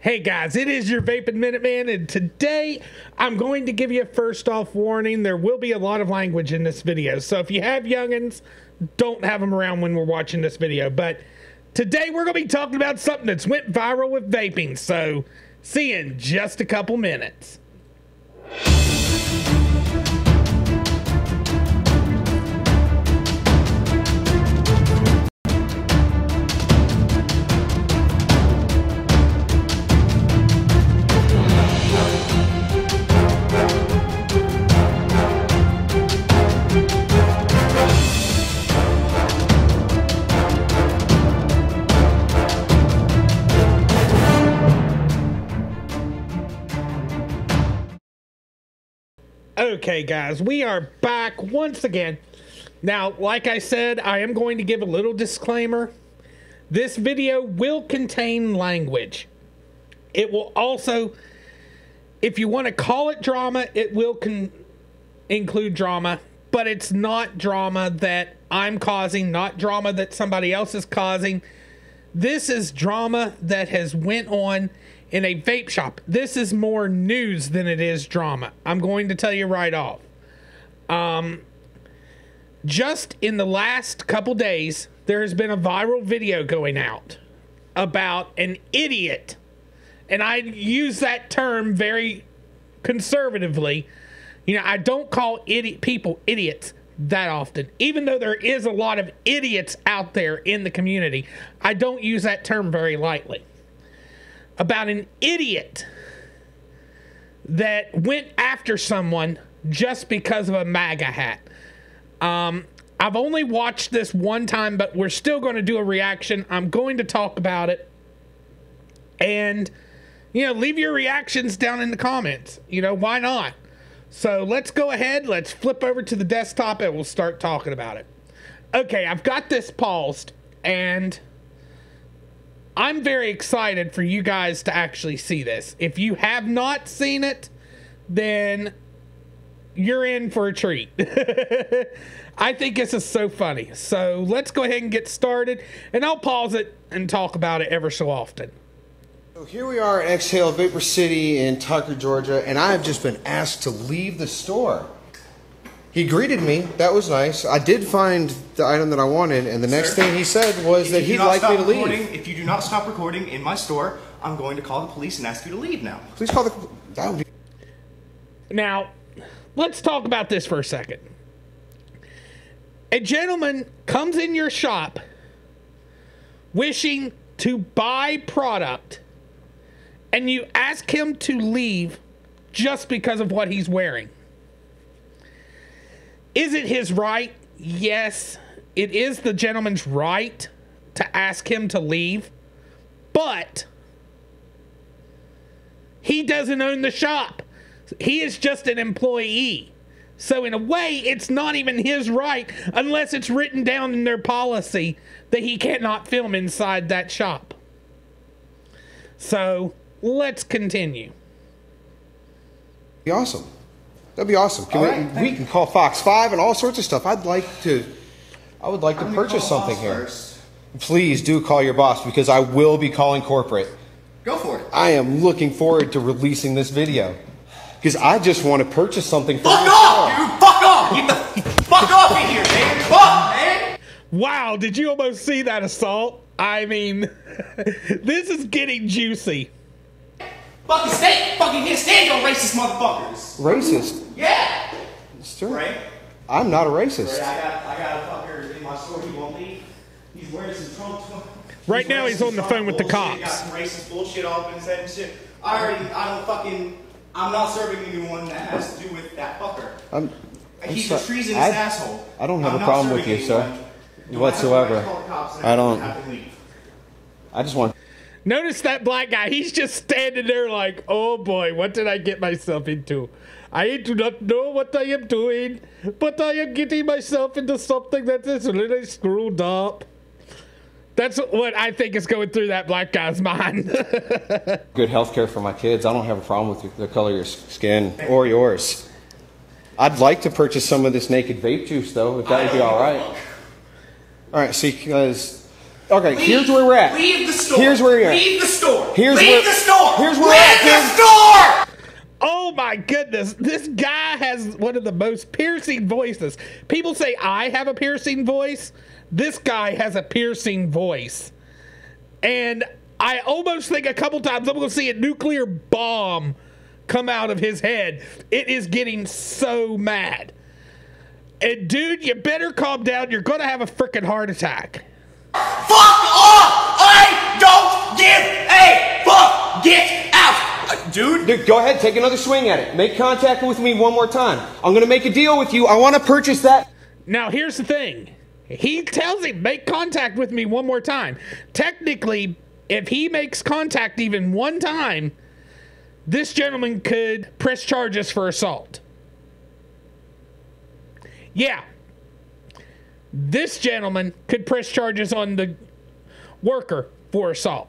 Hey guys, it is your Vapin Minuteman, and today I'm going to give you a first off warning. There will be a lot of language in this video, so if you have youngins, don't have them around when we're watching this video. But today we're going to be talking about something that's went viral with vaping, so see you in just a couple minutes. Okay guys, we are back once again. Now, like I said, I am going to give a little disclaimer. This video will contain language. It will also, if you want to call it drama, it will include drama, but it's not drama that I'm causing, not drama that somebody else is causing. This is drama that has went on in a vape shop. This is more news than it is drama. I'm going to tell you right off. Just in the last couple days, there has been a viral video going out about an idiot. And I use that term very conservatively. You know, I don't call people idiots that often. Even though there is a lot of idiots out there in the community, I don't use that term very lightly. About an idiot that went after someone just because of a MAGA hat. I've only watched this one time, but we're still going to do a reaction. I'm going to talk about it. And, you know, leave your reactions down in the comments. You know, why not? So let's go ahead. Let's flip over to the desktop and we'll start talking about it. Okay, I've got this paused and I'm very excited for you guys to actually see this. If you have not seen it, then you're in for a treat. I think this is so funny. So let's go ahead and get started, and I'll pause it and talk about it ever so often. So here we are at Exhale Vapor City in Tucker, Georgia, and I have just been asked to leave the store. He greeted me. That was nice. I did find the item that I wanted, and the next thing he said was that he'd like me to leave. If you do not stop recording in my store, I'm going to call the police and ask you to leave now. Please call the... That would be... Now, let's talk about this for a second. A gentleman comes in your shop wishing to buy product, and you ask him to leave just because of what he's wearing. Is it his right? Yes, it is the gentleman's right to ask him to leave, but he doesn't own the shop. He is just an employee. So in a way, it's not even his right unless it's written down in their policy that he cannot film inside that shop. So let's continue. Be awesome. That'd be awesome. We can call Fox 5 and all sorts of stuff. I would like to purchase something here. Please do call your boss, because I will be calling corporate. Go for it. I am looking forward to releasing this video, because I just want to purchase something for Fuck off, dude! Fuck off! Get the fuck off in here, man! Fuck, man! Wow, did you almost see that assault? I mean, this is getting juicy. Fucking can't stand your racist motherfuckers. Racist? Yeah. It's true. Right? I'm not a racist. Right, I got a fucker in my store. He won't leave. He's wearing some Trump. Right now, he's on the phone with the cops. Got some racist bullshit all up in his head and shit. I'm not serving anyone that has to do with that fucker. He's a treasonous asshole. I don't have a problem with you, sir, whatsoever. I don't. I just want. Notice that black guy. He's just standing there like, oh boy, what did I get myself into? I do not know what I am doing, but I am getting myself into something that is really screwed up. That's what I think is going through that black guy's mind. Good health care for my kids. I don't have a problem with the color of your skin or yours. I'd like to purchase some of this naked vape juice, though, if that would be all right. All right, see, because Okay, here's where we're at. Leave the store. Here's where you're at. Leave the store. Leave the store. Here's where Leave the store. Oh my goodness, this guy has one of the most piercing voices. People say I have a piercing voice. This guy has a piercing voice. And I almost think a couple times I'm going to see a nuclear bomb come out of his head. It is getting so mad. And dude, you better calm down. You're going to have a freaking heart attack. Fuck off! I don't give a fuck! Get out! Dude, go ahead, take another swing at it. Make contact with me one more time. I'm going to make a deal with you. I want to purchase that. Now, here's the thing. He tells him, make contact with me one more time. Technically, if he makes contact even one time, this gentleman could press charges for assault. Yeah. This gentleman could press charges on the worker for assault.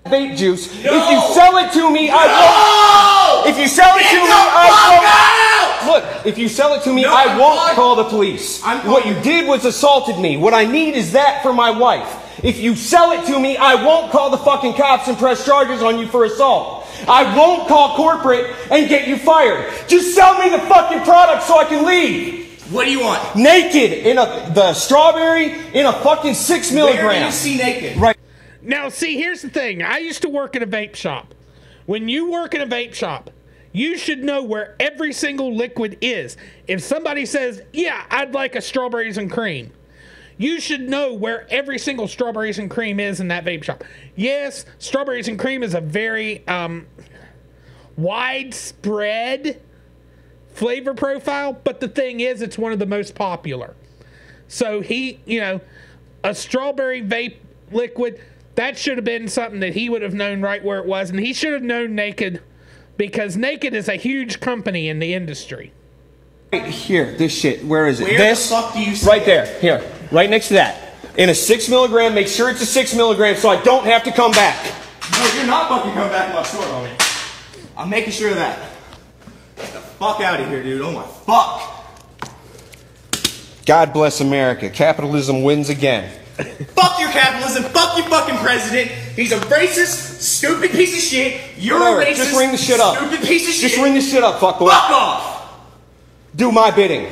Vape juice. No! If you sell it to me, I won't. If you sell it to me, I won't. Look, if you sell it to me, I won't call the police. What you did was assaulted me. What I need is that for my wife. If you sell it to me, I won't call the fucking cops and press charges on you for assault. I won't call corporate and get you fired. Just sell me the fucking product so I can leave. What do you want? Naked in the strawberry in a fucking 6 milligram. Where do you see naked? Right. Now, see, here's the thing. I used to work in a vape shop. When you work in a vape shop, you should know where every single liquid is. If somebody says, yeah, I'd like a strawberries and cream, you should know where every single strawberries and cream is in that vape shop. Yes, strawberries and cream is a very widespread flavor profile, but the thing is, it's one of the most popular. So a strawberry vape liquid, that should have been something that he would have known right where it was, and he should have known Naked, because Naked is a huge company in the industry. Right here, this shit, where is it? Where this? The fuck do you see right there, here, right next to that. In a 6 milligram, make sure it's a 6 milligram so I don't have to come back. No, you're not fucking coming back to my store, homie. I'm making sure of that. Get the fuck out of here, dude. Oh my fuck. God bless America. Capitalism wins again. Fuck your capitalism. Fuck your fucking president. He's a racist, stupid piece of shit. You're a racist, just ring the shit up. Stupid piece of shit. Just ring the shit up, fuckboy. Fuck off. Do my bidding.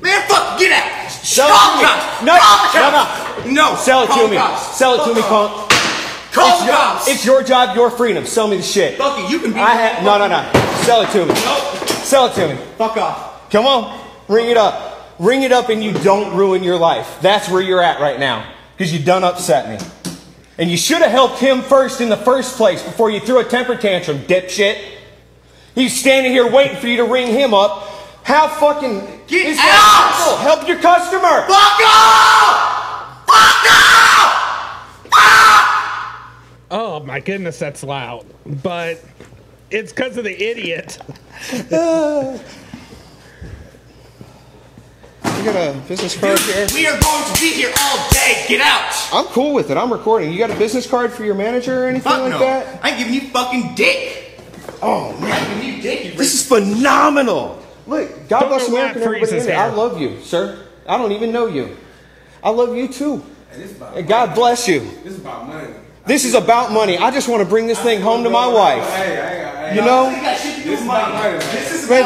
Man, fuck, get out. Sell it to me. No. Sell it to me. Sell it to me, punk. Call the cops. It's your job, your freedom. Sell me the shit. Fuck it, you can be. No. Sell it to me. Nope. Sell it to me. Fuck off. Come on. Ring it up. Ring it up and you don't ruin your life. That's where you're at right now. Because you done upset me. And you should have helped him first in the first place before you threw a temper tantrum, dipshit. He's standing here waiting for you to ring him up. How fucking... Get out! Help your customer! Fuck off! Fuck off! Ah! Oh my goodness, that's loud. But it's because of the idiot. You got a business card here? We are going to be here all day. Get out! I'm cool with it. I'm recording. You got a business card for your manager or anything like that? I'm giving you fucking dick. Oh, man. I'm giving you dick. This is phenomenal. Look, God bless America and everybody in it. hair. I love you, sir. I don't even know you. I love you too. And God bless you. This is about money. This is about money. I just want to bring this thing home to my wife. You know? Man,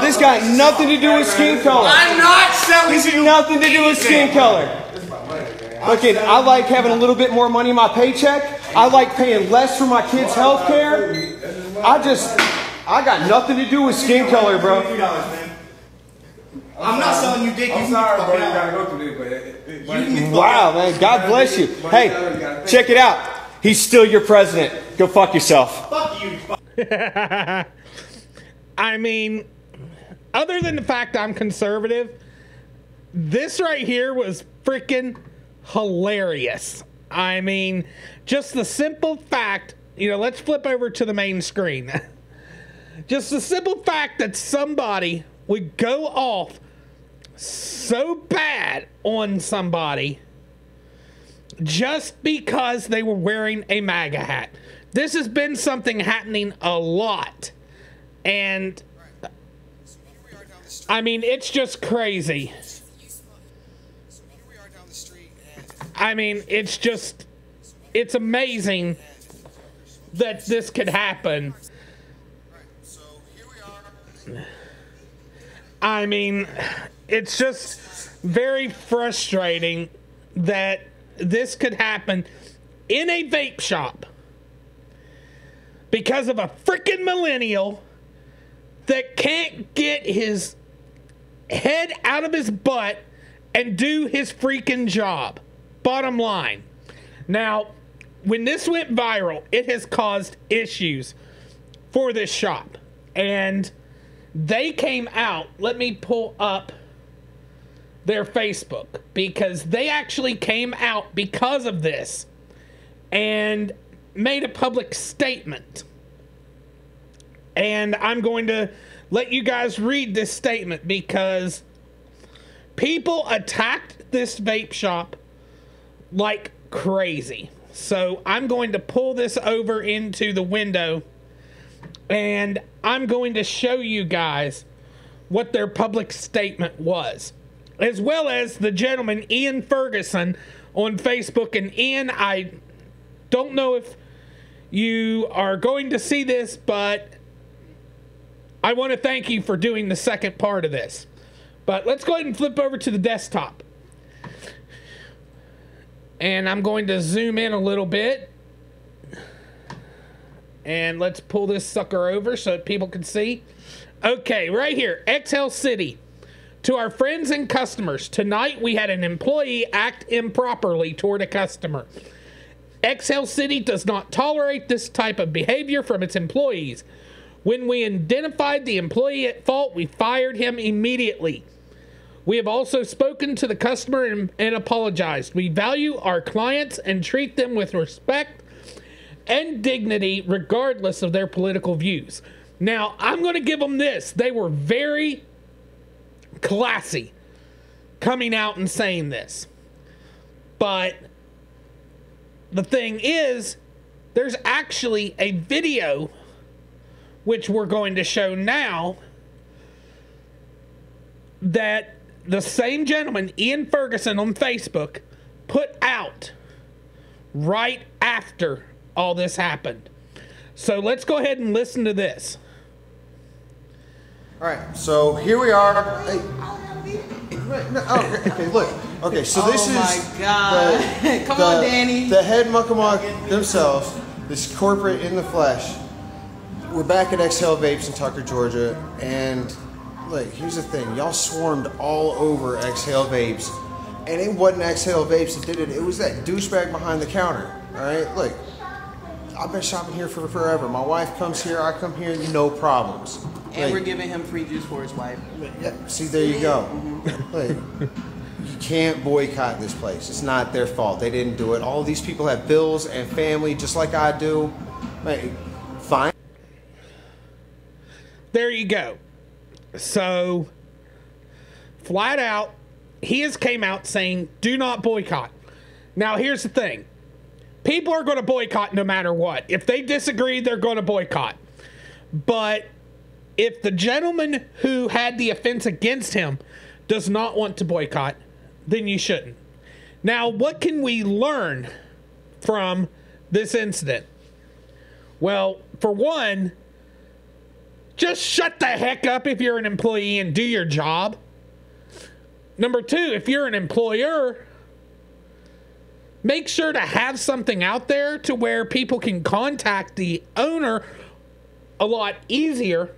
this got nothing to do with skin color. I'm not selling This you has nothing to do with skin color. Look, I like having a little bit more money in my paycheck. I like paying less for my kids' health care. I got nothing to do with skin color, bro. I'm not selling you dick. I'm sorry, bro. You gotta go through this, Wow, man. God bless you. Hey, check it out. He's still your president. Go fuck yourself. Fuck you. I mean, other than the fact I'm conservative, this right here was freaking hilarious. I mean, just the simple fact, let's flip over to the main screen. Just the simple fact that somebody would go off so bad on somebody just because they were wearing a MAGA hat. This has been something happening a lot. And I mean, it's just crazy. I mean, it's amazing that this could happen. I mean, it's just very frustrating that this could happen in a vape shop because of a freaking millennial that can't get his head out of his butt and do his freaking job. Bottom line. Now, when this went viral, it has caused issues for this shop. And they came out, let me pull up their Facebook, because they actually came out because of this and made a public statement. And I'm going to let you guys read this statement because people attacked this vape shop like crazy. So I'm going to pull this over into the window and I'm going to show you guys what their public statement was, as well as the gentleman Ian Ferguson on Facebook. And Ian, I don't know if you are going to see this, but I want to thank you for doing the second part of this. But let's go ahead and flip over to the desktop. And I'm going to zoom in a little bit. And let's pull this sucker over so that people can see. Okay, right here, Exhale City. To our friends and customers, tonight we had an employee act improperly toward a customer. Exhale City does not tolerate this type of behavior from its employees. When we identified the employee at fault, we fired him immediately. We have also spoken to the customer and apologized. We value our clients and treat them with respect and dignity regardless of their political views. Now, I'm going to give them this. They were very classy coming out and saying this. But the thing is, there's actually a video which we're going to show now that the same gentleman, Ian Ferguson on Facebook, put out right after all this happened. So let's go ahead and listen to this. All right, so here we are. Hey. Okay, look. Okay, so this is my God. Come on, Danny. The head muckamuck themselves, this corporate in the flesh. We're back at Exhale Vapes in Tucker, Georgia, and look, here's the thing. Y'all swarmed all over Exhale Vapes, and it wasn't Exhale Vapes that did it. It was that douchebag behind the counter, all right? Look, I've been shopping here for forever. My wife comes here, I come here, no problems. And we're giving him free juice for his wife. Yeah, see, there you go. Like, you can't boycott this place. It's not their fault. They didn't do it. All these people have bills and family just like I do. Like, fine. There you go. So, flat out, he has came out saying, do not boycott. Now, here's the thing. People are going to boycott no matter what. If they disagree, they're going to boycott. But if the gentleman who had the offense against him does not want to boycott, then you shouldn't. Now, what can we learn from this incident? Well, for one, just shut the heck up if you're an employee and do your job. Number two, if you're an employer, make sure to have something out there to where people can contact the owner a lot easier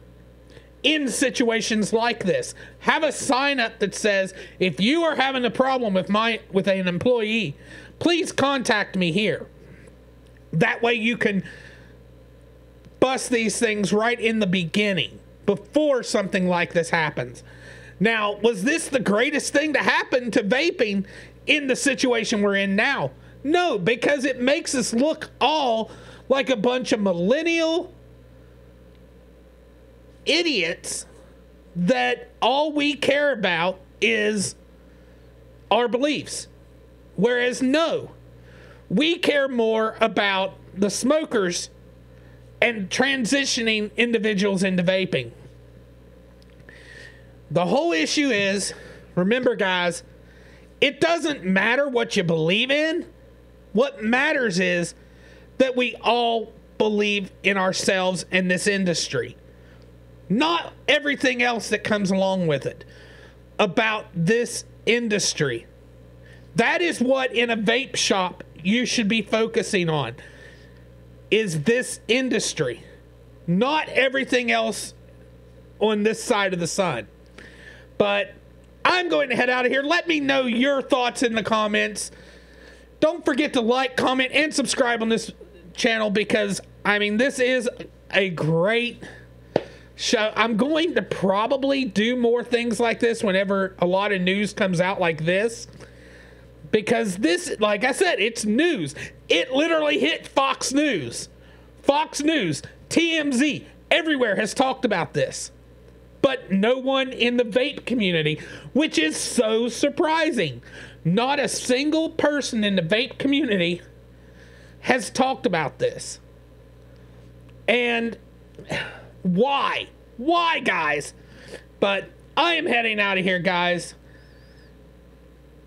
in situations like this. Have a sign up that says, if you are having a problem with an employee, please contact me here. That way you can bust these things right in the beginning before something like this happens. Now, was this the greatest thing to happen to vaping in the situation we're in now? No, because it makes us look all like a bunch of millennial idiots that all we care about is our beliefs. Whereas no, we care more about the smokers and transitioning individuals into vaping. The whole issue is, remember guys, it doesn't matter what you believe in. What matters is that we all believe in ourselves and this industry. Not everything else that comes along with it. About this industry. That is what in a vape shop you should be focusing on. Is this industry. Not everything else on this side of the sun. But I'm going to head out of here. Let me know your thoughts in the comments. Don't forget to like, comment, and subscribe on this channel because, I mean, this is a great show. I'm going to probably do more things like this whenever a lot of news comes out like this. Because this, like I said, it's news. It literally hit Fox News. Fox News, TMZ, everywhere has talked about this. But no one in the vape community, which is so surprising. Not a single person in the vape community has talked about this. And why? Why, guys? But I am heading out of here, guys.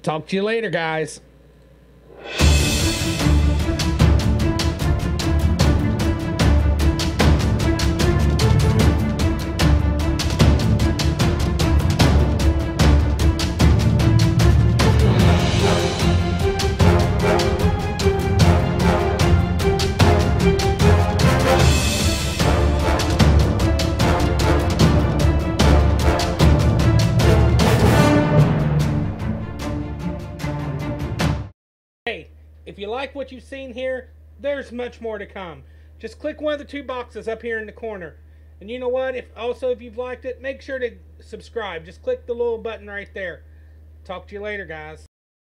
Talk to you later, guys. If you like what you've seen here, there's much more to come. Just click one of the two boxes up here in the corner. And you know what? If you've liked it, make sure to subscribe. Just click the little button right there. Talk to you later, guys.